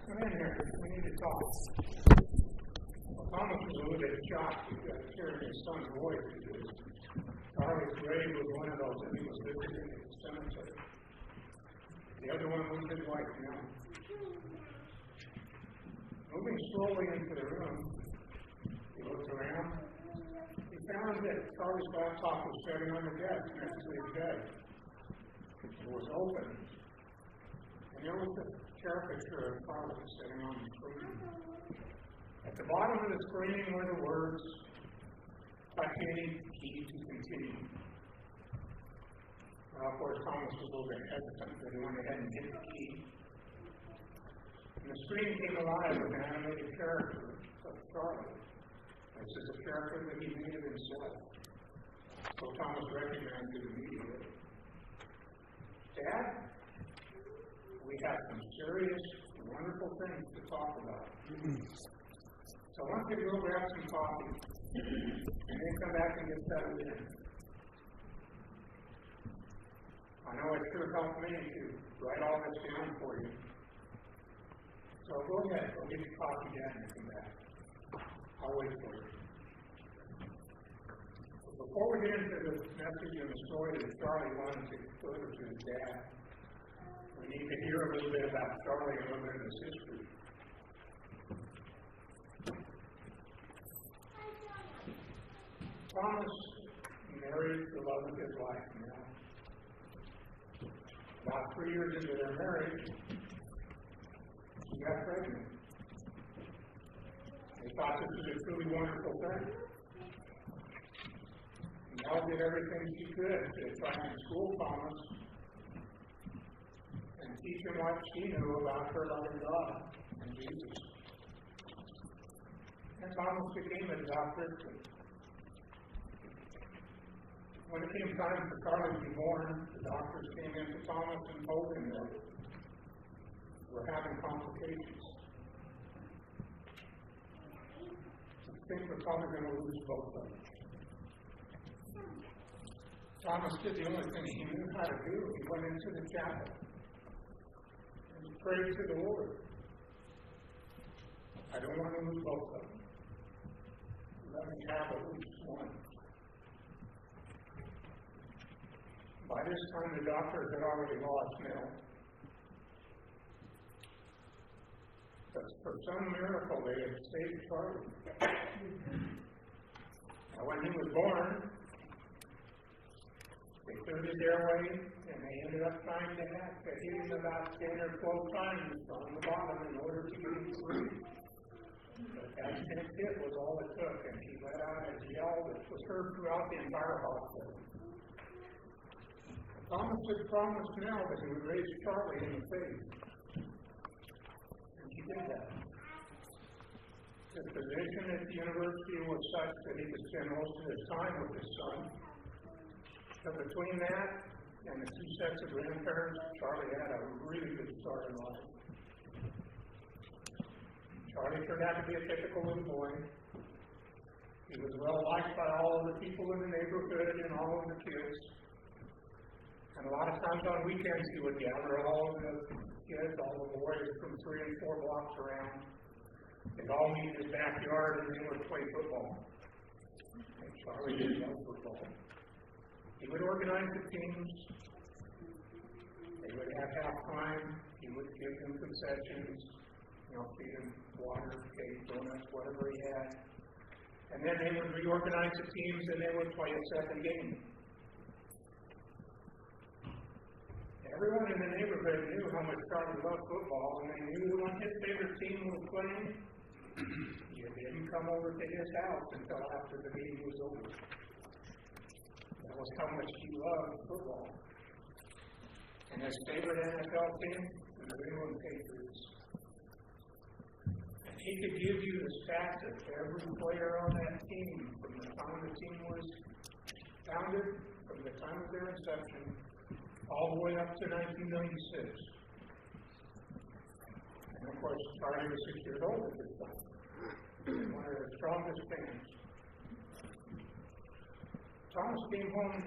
come in here. We need to talk. Well, Thomas was a little bit shocked because hearing his son's voice because Charlie's grave was one of those that he was visiting at the cemetery. The other one was his wife now. Moving slowly into the room, he looked around. He found that Charlie's laptop was sitting on the desk next to his bed. It was open. And there was a caricature of Charlie sitting on the screen. At the bottom of the screen were the words, "Touch any key to continue." Well, of course, Thomas was a little bit hesitant, but he went ahead and hit the key. And the screen came alive with an animated character of Charlie. This is a character that he made of himself. So Thomas recognized it immediately. Dad, we have some serious, wonderful things to talk about. So I want you to go grab some coffee and then come back and get settled in. I know it sure helped me to write all this down for you. So go ahead, go get your coffee down and come back. I'll wait for you. Before we get into the message and the story that Charlie wanted to deliver to his dad, we need to hear a little bit about Charlie and a little bit of his history. Thomas married the love of his life now. About 3 years into their marriage, she got pregnant. They thought this was a truly wonderful thing. Mel did everything she could to try and school Thomas and teach him what she knew about her loving God and Jesus. And Thomas became a devout Christian. When it came time for Charlie to be born, the doctors came in to Thomas and told him that we're having complications. I think we're probably going to lose both of them. Thomas did the only thing he knew how to do. He went into the chapel and he prayed to the Lord. I don't want to lose both of them. Let me have at least one. By this time, the doctors had already lost Nell. But for some miracle, they had saved Charlie. Now, when he was born, they cleared his airway, and they ended up trying to hit him about 10 or 12 times on the bottom in order to get him through. But that 10th hit was all it took, and he let out a yell that was heard throughout the entire hospital. Thomas had promised Nell that he would raise Charlie in the faith. And he did that. His position at the university was such that he could spend most of his time with his son. But between that and the two sets of grandparents, Charlie had a really good start in life. Charlie turned out to be a typical little boy. He was well liked by all of the people in the neighborhood and all of the kids. And a lot of times on weekends he would gather all of the kids, all the boys from 3 and 4 blocks around. They'd all meet in his backyard and they would play football. And Charlie did love football. He would organize the teams. They would have halftime. He would give them concessions, feed them water, cake, donuts, whatever he had. And then they would reorganize the teams and they would play a second game. Everyone in the neighborhood knew how much Charlie loved football, and they knew when his favorite team was playing, you didn't come over to his house until after the game was over. That was how much he loved football. And his favorite NFL team was the New England Patriots. And he could give you the stats of every player on that team from the time the team was founded, from the time of their inception, all the way up to 1996. And of course, Charlie was 6 years old at this time. One of the strongest fans. Thomas came home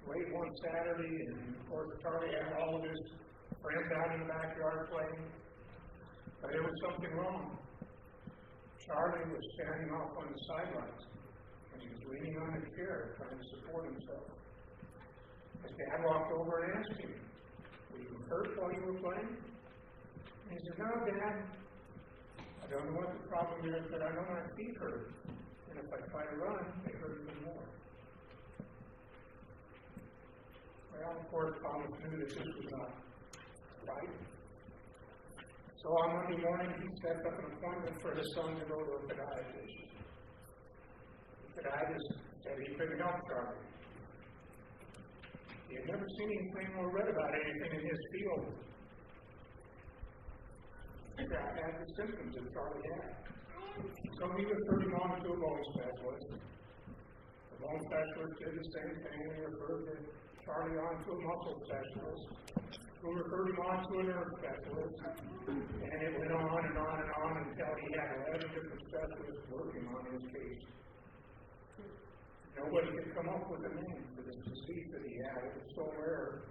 late one Saturday, and of course, Charlie had all of his friends out in the backyard playing. But there was something wrong. Charlie was standing off on the sidelines, and he was leaning on his chair, trying to support himself. His dad walked over and asked him, "Were you hurt while you were playing?" And he said, "No, Dad. I don't know what the problem is, but I know my feet hurt. And if I try to run, they hurt even more." Well, of course, Thomas knew that this was not right. So on Monday morning, he set up an appointment for his son to go to a podiatrist. The podiatrist said he couldn't help Charlie. He had never seen anything or read about anything in his field that had the symptoms that Charlie had. So he referred him on to a bone specialist. The bone specialist did the same thing and referred Charlie on to a muscle specialist, who referred him on to a nerve specialist, and it went on and on and on until he had 11 different specialists working on his case. Nobody could come up with a name for this disease that he had. It was so rare.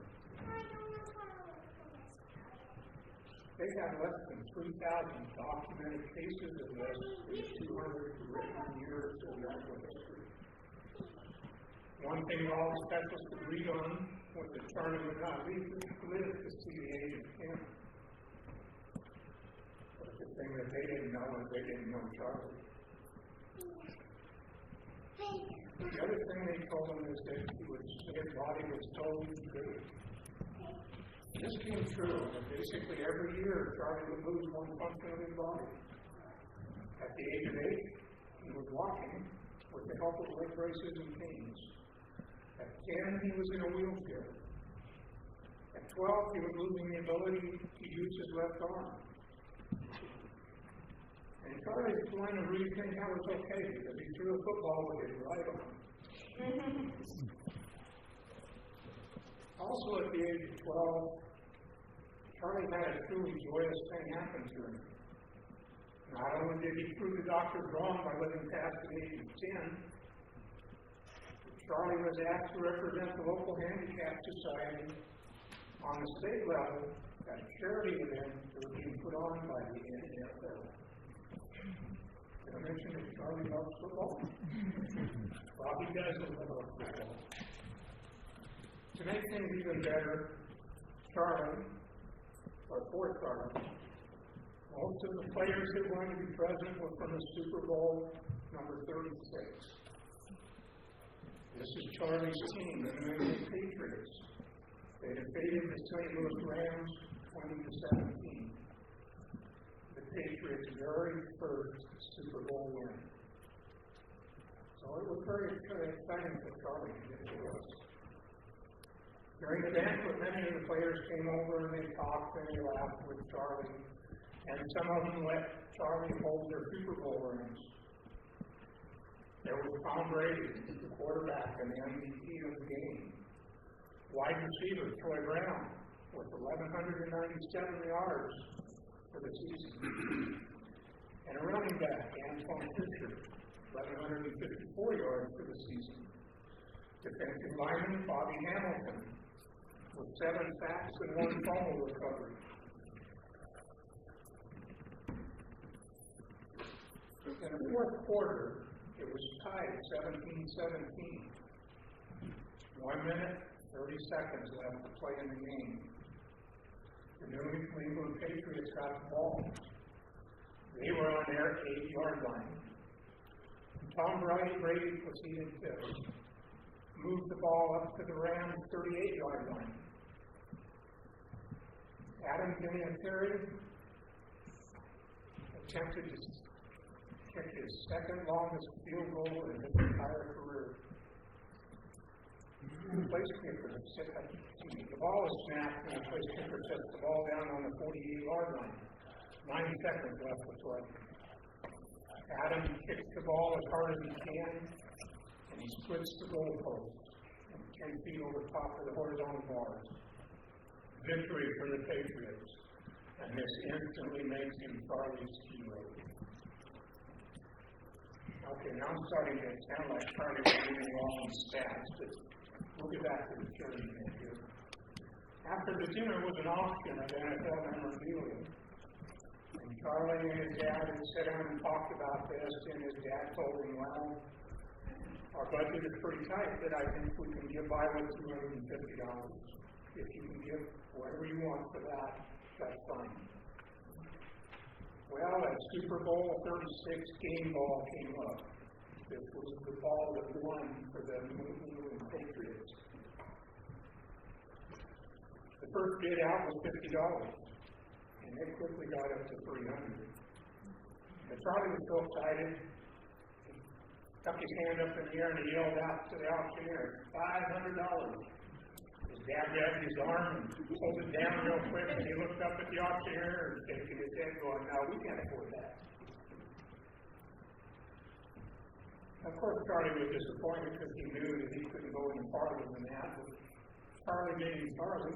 They had less than 3,000 documented cases of this in 200 written years of medical history. One thing all the specialists agreed on was that Charlie would not live to see the age of 10. But the thing that they didn't know is they didn't know Charlie. The other thing they told him is that his body was totally good. This came true, and basically every year Charlie would lose one function of his body. At the age of 8, he was walking with the help of leg braces and canes. At 10, he was in a wheelchair. At 12, he was losing the ability to use his left arm. And Charlie explained to Reed think that was okay because he threw a football with his right arm. Also at the age of 12, Charlie had a truly joyous thing happen to him. Not only did he prove the doctors wrong by living past the age of 10, Charlie was asked to represent the local handicap society on the state level at a charity event that was being put on by the NFL. Did I mention that Charlie loves football? Bobby does love football. To make things even better, Charlie, or poor Charlie, most of the players that were going to be present were from the Super Bowl number 36. This is Charlie's team, the New England Patriots. They defeated the St. Louis Rams 20-17. The Patriots' very first Super Bowl win. So it was very exciting for Charlie to get to us. During the banquet, many of the players came over and they talked and they laughed with Charlie. And some of them let Charlie hold their Super Bowl rings. There was Tom Brady, the quarterback and the MVP of the game. Wide receiver Troy Brown with 1,197 yards for the season. And a running back, Antoine Fisher, 1,154 yards for the season. Defensive lineman Bobby Hamilton with 7 sacks and 1 fumble recovery. In the fourth quarter, it was tied 17-17. 1 minute, 30 seconds left to play in the game. The New England Patriots got the ball. They were on their 8-yard line. Tom Brady proceeded to move the ball up to the Rams' 38-yard line. Adam Vinatieri attempted to kick his second longest field goal in his entire career. The place kicker the ball was snapped and the place kicker sets the ball down on the 48-yard line. 90 seconds left to play. Adam kicks the ball as hard as he can and he splits the goalpost 10 feet over top of the horizontal bars. Victory for the Patriots. And this instantly makes him Charlie's hero. Okay, now I'm starting to sound like Charlie was giving all these stats, but we'll get back to the charity event here. After the dinner was an auction of NFL memorabilia. And Charlie and his dad had sat down and talked about this, and his dad told him, well, our budget is pretty tight, but I think we can get by with $250. If you can give whatever you want for that, that's fine. Well, at Super Bowl 36 game ball came up. This was the ball that won for the New England Patriots. The first bid out was $50, and it quickly got up to $300. But Charlie was so excited, he stuck his hand up in the air and he yelled out to the auctioneer, $500. His dad grabbed his arm and pulled it down real quick, and he looked up at the auctioneer and shaking his head going, no, we can't afford that. Of course, Charlie was disappointed because he knew that he couldn't go any farther than that. But Charlie being Charlie,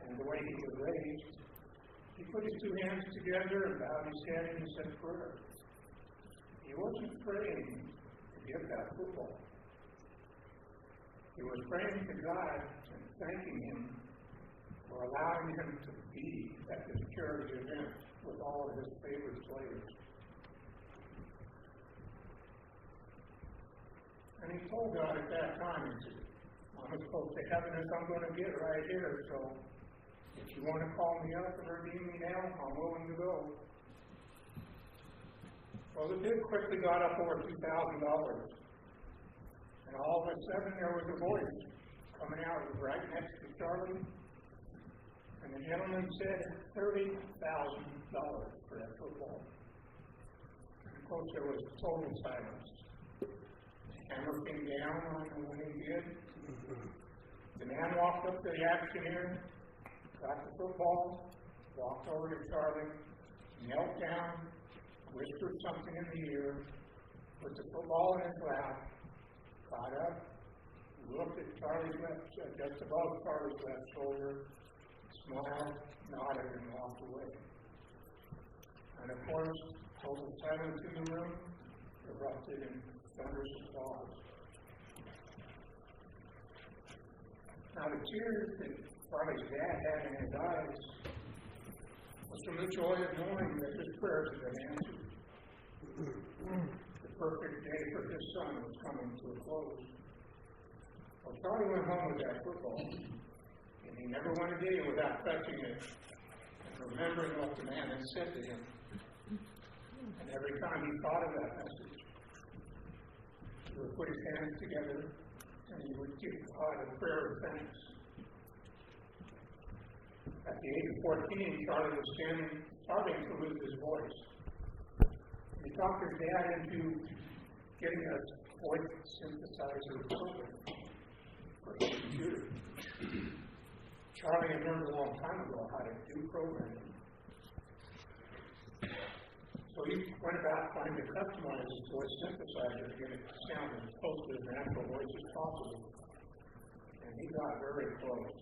and the way he was raised, he put his two hands together and bowed his head and he said a prayer. He wasn't praying to get that football. He was praying to God and thanking Him for allowing him to be at this charity event with all of his favorite players. And he told God at that time, he said, I'm as close to heaven as I'm going to get right here, so if you want to call me up and redeem me now, I'm willing to go. Well, the bid quickly got up over $2,000. And all of a sudden, there was a voice coming out. It was right next to Charlie. And the gentleman said $30,000 for that football. And of course, there was total silence. The hammer came down on the winning bid. The man walked up to the auctioneer, got the football, walked over to Charlie, knelt down, whispered something in the ear, put the football in his lap, got up, looked at Charlie's left, just above Charlie's left shoulder, smiled, nodded, and walked away. And of course, total silence in the room erupted in thunderous applause. Now, the tears that Charlie's dad had in his eyes was from the joy of knowing that his prayers had been answered. The perfect day for his son was coming to a close. Well, Charlie went home with that football, and he never went a day without touching it and remembering what the man had said to him. And every time he thought of that message, he would put his hands together and he would give God a prayer of thanks. At the age of 14, Charlie was starting to lose his voice. He talked his dad into getting a voice synthesizer program for his computer. Charlie had learned a long time ago how to do programming. So he went about trying to customize his voice synthesizer to get it to sound as close to his natural voice as possible. And he got very close.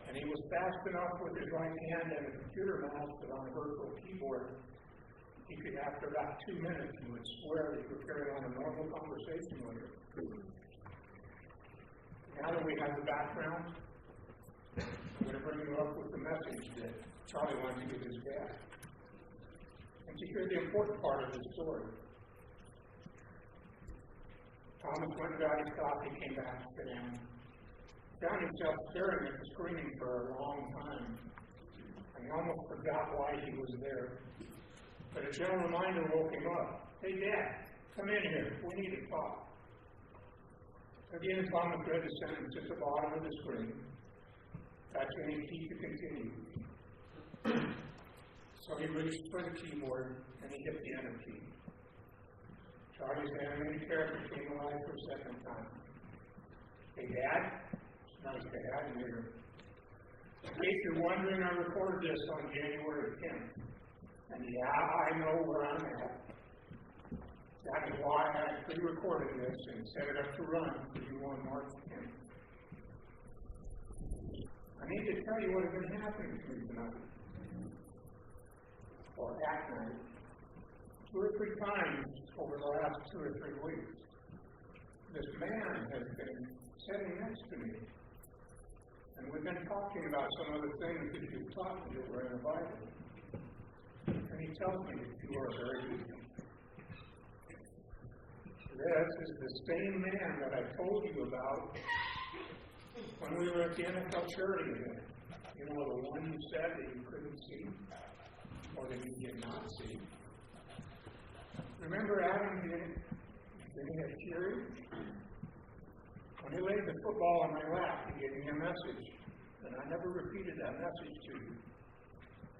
And he was fast enough with his right hand and the computer mouse that on a virtual keyboard, he could, after about 2 minutes, he would swear that he could carry on a normal conversation with her. Now that we have the background, I'm going to bring you up with the message that Charlie wanted to give his dad. And to hear the important part of the story. Thomas went and got his coffee, came back to sit down. Found himself staring at the screen for a long time. And he almost forgot why he was there. But a gentle reminder woke him up. Hey, Dad, come in here. We need to talk. Again, Thomas read the sentence at the bottom of the screen. That's when he key to continue. So he reached for the keyboard and he hit the enter key. Charlie's animated character came alive for a second time. Hey, Dad? Nice to have you here. In case you're wondering, I recorded this on January 10th. And yeah, I know where I'm at. That is why I pre-recorded this and set it up to run for you on March 10th. I need to tell you what has been happening to me tonight. Or at night. 2 or 3 times over the last 2 or 3 weeks. This man has been sitting next to me. And we've been talking about some of the things that you've taught me that were in the Bible. he tells me that you are very weak. This is the same man that I told you about when we were at the NFL charity event. You know, the one you said that you couldn't see, or that you did not see. Remember Adam did he have Fury? When he laid the football on my lap, he gave me a message. And I never repeated that message to you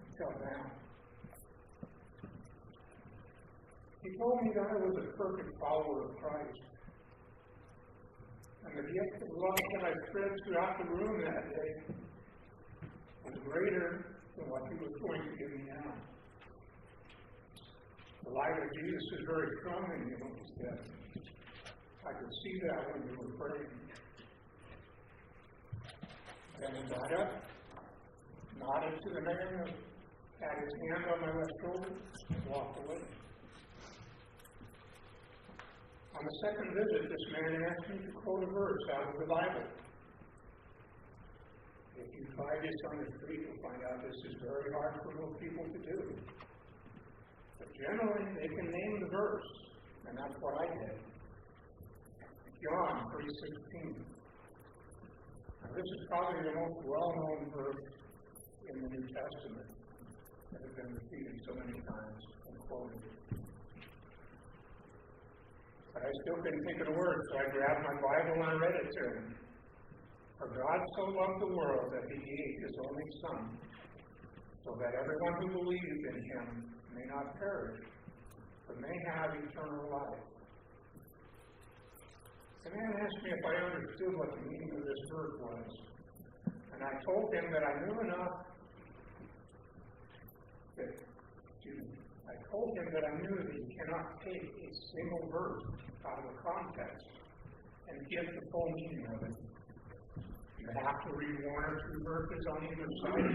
until now. He told me that I was a perfect follower of Christ. And the gift of love that I spread throughout the room that day was greater than what he was going to give me now. The light of Jesus is very strong in you, he said. I could see that when you were praying. Then he got up, nodded to the man, had his hand on my left shoulder, and walked away. On the second visit, this man asked me to quote a verse out of the Bible. If you try this on the street, you'll find out this is very hard for most people to do. But generally, they can name the verse, and that's what I did. John 3:16. Now, this is probably the most well-known verse in the New Testament that has been repeated so many times and quoted. But I still couldn't think of the word, so I grabbed my Bible and I read it to him. For God so loved the world that he gave his only Son, so that everyone who believes in him may not perish, but may have eternal life. The man asked me if I understood what the meaning of this verse was, and I told him that I knew enough that you cannot take a single verse out of the context and get the full meaning of it. You have to read one or two verses on either side,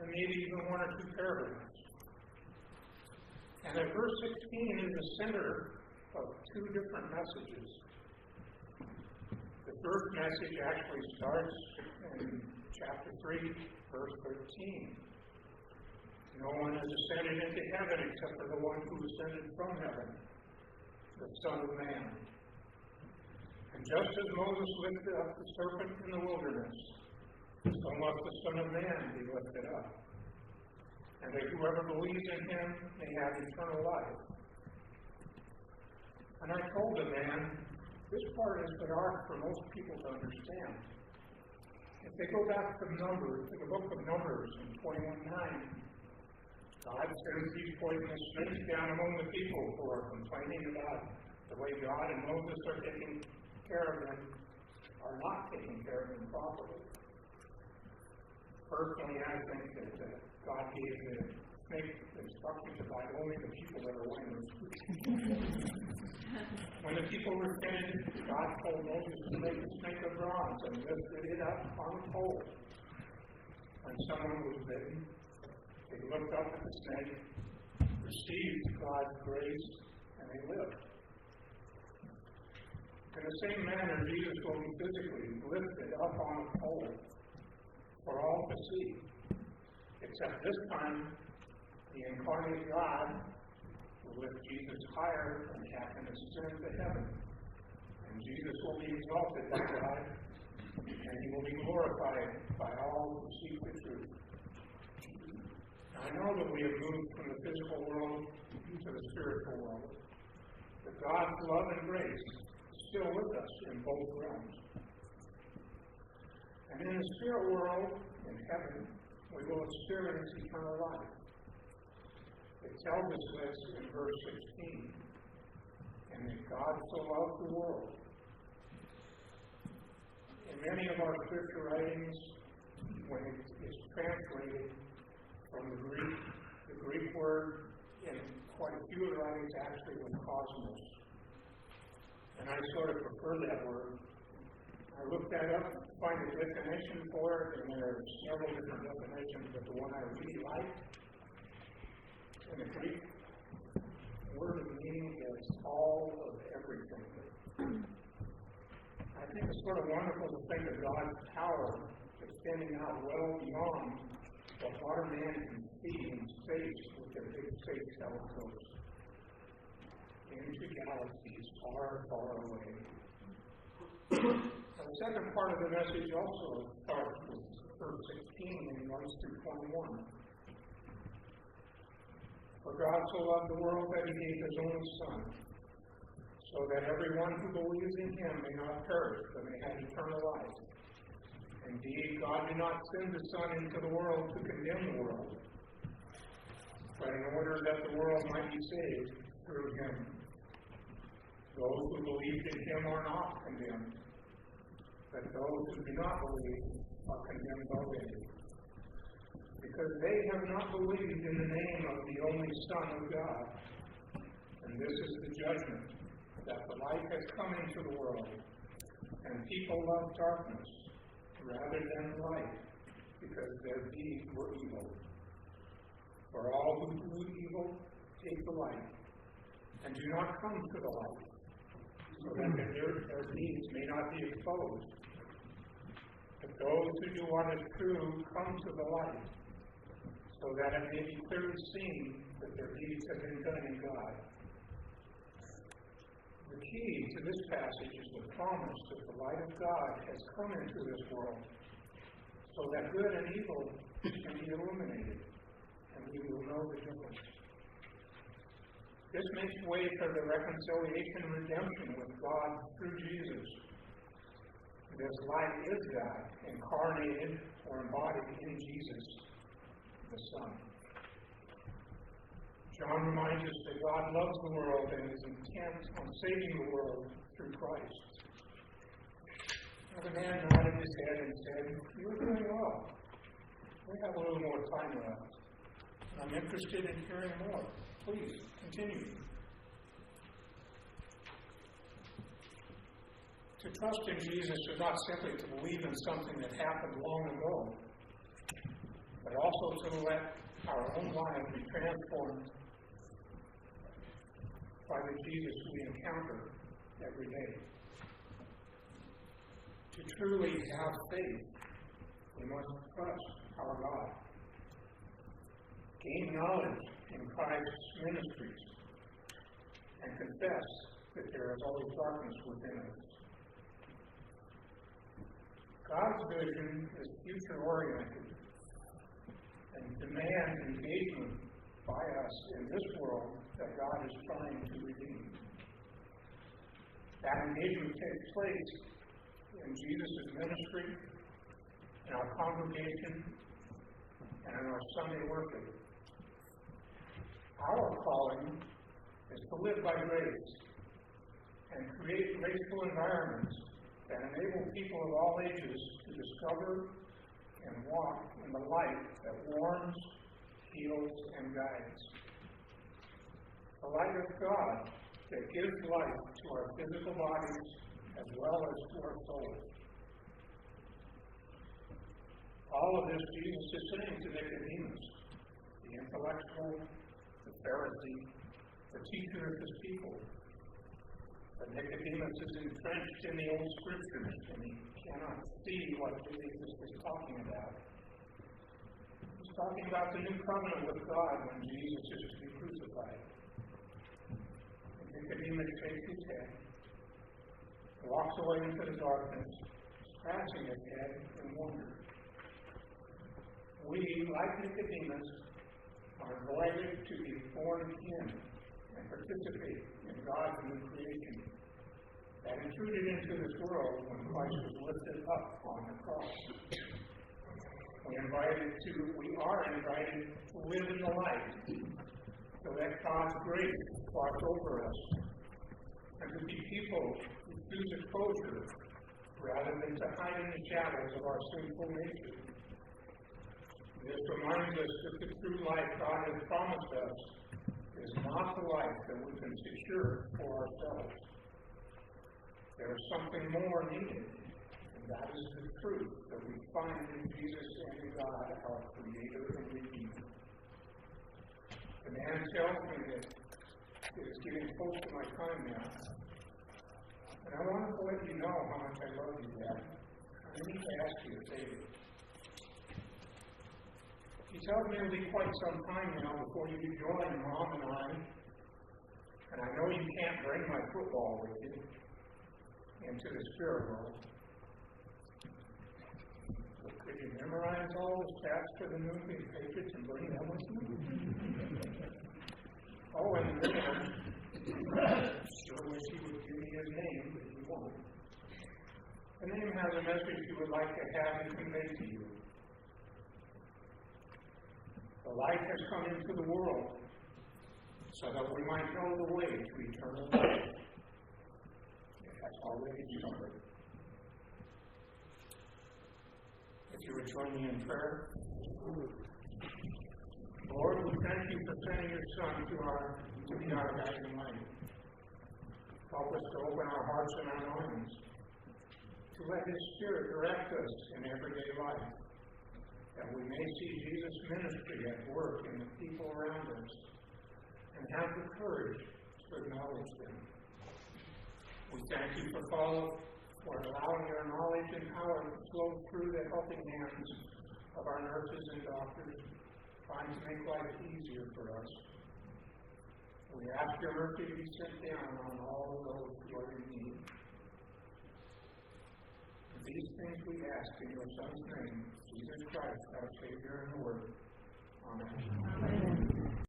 and maybe even one or two paragraphs. And that verse 16 is the center of two different messages. The first message actually starts in chapter 3, verse 13. No one has ascended into heaven except for the one who ascended from heaven, the Son of Man. And just as Moses lifted up the serpent in the wilderness, so must the Son of Man be lifted up, and that whoever believes in him may have eternal life. And I told the man, this part is the hard for most people to understand. If they go back to the book of Numbers in 21:9, God sends these poisonous snakes down among the people who are complaining about the way God and Moses are taking care of them, are not taking care of them properly. Personally, I think that God gave the snake instructions to bite only the people that are winners. When the people were finished, God told Moses to make a snake of bronze and lifted it up on a pole. When someone was bitten, they looked up at the snake, received God's grace, and they lived. In the same manner, Jesus will be physically lifted up on a pole for all to see. Except this time, the incarnate God will lift Jesus higher and have him ascend to heaven. And Jesus will be exalted by God, and he will be glorified by all who seek the truth. I know that we have moved from the physical world to the spiritual world, but God's love and grace is still with us in both realms. And in the spirit world, in heaven, we will experience eternal life. It tells us this in verse 16, and that God so loved the world. In many of our scripture writings, when it is translated from the Greek word in quite a few of the writings actually was cosmos. And I sort of prefer that word. I looked that up to find a definition for it, and there are several different definitions, but the one I really like in the Greek word of meaning is all of everything. I think it's sort of wonderful to think of God's power extending out well beyond what our man can see in space with their big space telescopes into galaxies far, far away. The second part of the message also starts with verse 16 and runs through 21. For God so loved the world that he gave his only Son, so that everyone who believes in him may not perish, but may have eternal life. Indeed, God did not send the Son into the world to condemn the world, but in order that the world might be saved through him. Those who believed in him are not condemned, but those who do not believe are condemned already, because they have not believed in the name of the only Son of God. And this is the judgment, that the light has come into the world, and people love darkness rather than light, because their deeds were evil. For all who do evil hate the light, and do not come to the light, so that their deeds may not be exposed. But those who do what is true come to the light, so that it may be clearly seen that their deeds have been done in God. The key to this passage is the promise that the light of God has come into this world, so that good and evil can be illuminated, and we will know the difference. This makes way for the reconciliation and redemption with God through Jesus. This light is God, incarnated or embodied in Jesus, the Son. John reminds us that God loves the world and is intent on saving the world through Christ. Now the man nodded his head and said, "You're doing well. We have a little more time left. I'm interested in hearing more. Please, continue." To trust in Jesus is not simply to believe in something that happened long ago, but also to let our own lives be transformed by the Jesus we encounter every day. To truly have faith, we must trust our God, gain knowledge in Christ's ministries, and confess that there is always darkness within us. God's vision is future-oriented and demands engagement by us in this world that God is trying to redeem. That engagement takes place in Jesus' ministry, in our congregation, and in our Sunday worship. Our calling is to live by grace and create graceful environments that enable people of all ages to discover and walk in the light that warms, heals, and guides. The light of God that gives life to our physical bodies as well as to our souls. All of this Jesus is saying to Nicodemus, the intellectual, the Pharisee, the teacher of his people. But Nicodemus is entrenched in the old scriptures, and he cannot see what Jesus is talking about. He's talking about the new covenant with God when Jesus is to be crucified. And Nicodemus shakes his head, walks away into the darkness, scratching his head in wonder. We, like Nicodemus, are invited to be born again and participate in God's new creation that intruded into this world when Christ was lifted up on the cross. We are invited to live in the light, so that God's grace watch over us, and to be people who choose exposure rather than to hide in the shadows of our sinful nature. This reminds us that the true life God has promised us is not the life that we can secure for ourselves. There is something more needed, and that is the truth that we find in Jesus and in God, our Creator and Redeemer. The man tells me that it is getting close to my time now, and I wanted to let you know how much I love you, Dad. I need to ask you a favor. He tells me it'll be quite some time now before you join Mom and I. And I know you can't bring my football with you into the spirit world. So could you memorize all the stats for the New England Patriots and bring them with you? Oh, and the man, sure wish he would give me his name, but he won't. The name has a message he would like to have and convey to you. The light has come into the world so that we might know the way to eternal life. It has already started. If you would join me in prayer. Lord, we thank you for sending your Son to be our guiding light. Help us to open our hearts and our minds, to let his Spirit direct us in everyday life, that we may see Jesus' ministry at work in the people around us and have the courage to acknowledge them. We thank you for allowing your knowledge and power to flow through the helping hands of our nurses and doctors, trying to make life easier for us. We ask your mercy to be sent down on all of those who are in need. These things we ask in your Son's name, Jesus Christ, our Savior and Lord. Amen. Amen.